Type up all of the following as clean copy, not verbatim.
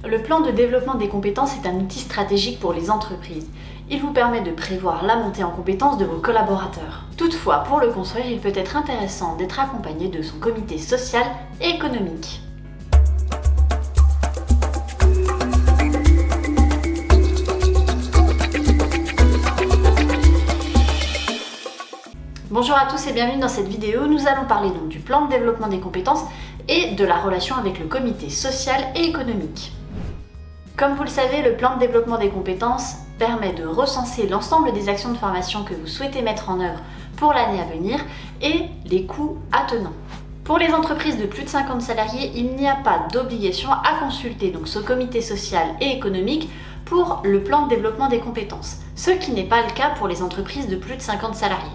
Le plan de développement des compétences est un outil stratégique pour les entreprises. Il vous permet de prévoir la montée en compétences de vos collaborateurs. Toutefois, pour le construire, il peut être intéressant d'être accompagné de son comité social et économique. Bonjour à tous et bienvenue dans cette vidéo. Nous allons parler donc du plan de développement des compétences et de la relation avec le comité social et économique. Comme vous le savez, le plan de développement des compétences permet de recenser l'ensemble des actions de formation que vous souhaitez mettre en œuvre pour l'année à venir et les coûts attenants. Pour les entreprises de plus de 50 salariés, il n'y a pas d'obligation à consulter donc ce comité social et économique pour le plan de développement des compétences, ce qui n'est pas le cas pour les entreprises de plus de 50 salariés.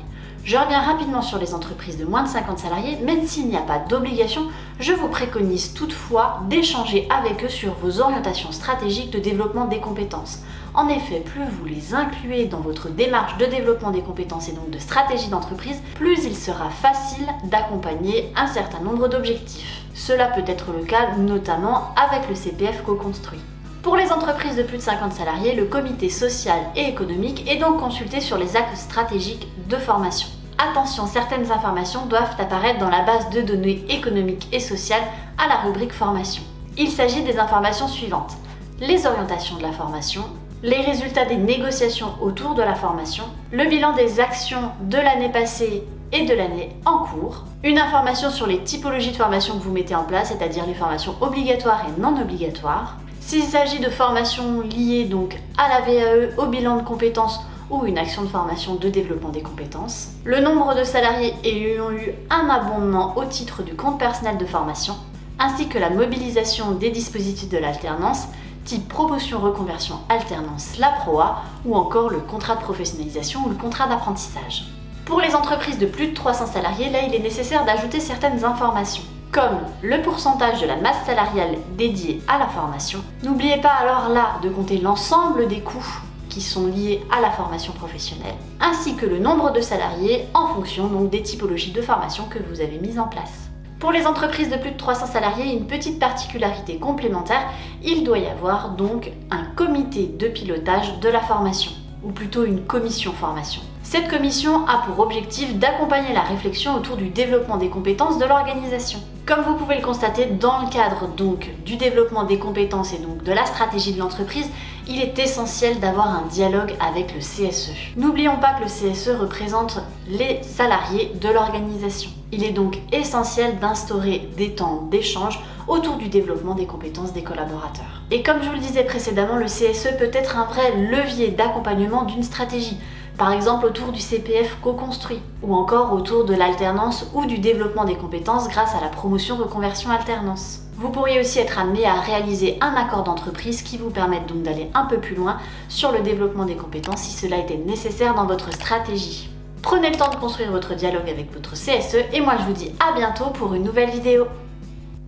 Je reviens rapidement sur les entreprises de moins de 50 salariés, même s'il n'y a pas d'obligation, je vous préconise toutefois d'échanger avec eux sur vos orientations stratégiques de développement des compétences. En effet, plus vous les incluez dans votre démarche de développement des compétences et donc de stratégie d'entreprise, plus il sera facile d'accompagner un certain nombre d'objectifs. Cela peut être le cas notamment avec le CPF co-construit. Pour les entreprises de plus de 50 salariés, le comité social et économique est donc consulté sur les axes stratégiques de formation. Attention, certaines informations doivent apparaître dans la base de données économiques et sociales à la rubrique formation. Il s'agit des informations suivantes: les orientations de la formation, les résultats des négociations autour de la formation, le bilan des actions de l'année passée et de l'année en cours, une information sur les typologies de formation que vous mettez en place, c'est-à-dire les formations obligatoires et non obligatoires. S'il s'agit de formations liées donc à la VAE, au bilan de compétences ou une action de formation de développement des compétences, le nombre de salariés ayant eu un abondement au titre du compte personnel de formation, ainsi que la mobilisation des dispositifs de l'alternance, type promotion, reconversion, alternance, la PROA, ou encore le contrat de professionnalisation ou le contrat d'apprentissage. Pour les entreprises de plus de 300 salariés, là il est nécessaire d'ajouter certaines informations, comme le pourcentage de la masse salariale dédiée à la formation. N'oubliez pas alors là de compter l'ensemble des coûts qui sont liés à la formation professionnelle, ainsi que le nombre de salariés en fonction donc des typologies de formation que vous avez mises en place. Pour les entreprises de plus de 300 salariés, une petite particularité complémentaire, il doit y avoir donc un comité de pilotage de la formation, ou plutôt une commission formation. Cette commission a pour objectif d'accompagner la réflexion autour du développement des compétences de l'organisation. Comme vous pouvez le constater, dans le cadre donc du développement des compétences et donc de la stratégie de l'entreprise, il est essentiel d'avoir un dialogue avec le CSE. N'oublions pas que le CSE représente les salariés de l'organisation. Il est donc essentiel d'instaurer des temps d'échange autour du développement des compétences des collaborateurs. Et comme je vous le disais précédemment, le CSE peut être un vrai levier d'accompagnement d'une stratégie. Par exemple autour du CPF co-construit, ou encore autour de l'alternance ou du développement des compétences grâce à la promotion reconversion alternance. Vous pourriez aussi être amené à réaliser un accord d'entreprise qui vous permette donc d'aller un peu plus loin sur le développement des compétences si cela était nécessaire dans votre stratégie. Prenez le temps de construire votre dialogue avec votre CSE et moi je vous dis à bientôt pour une nouvelle vidéo.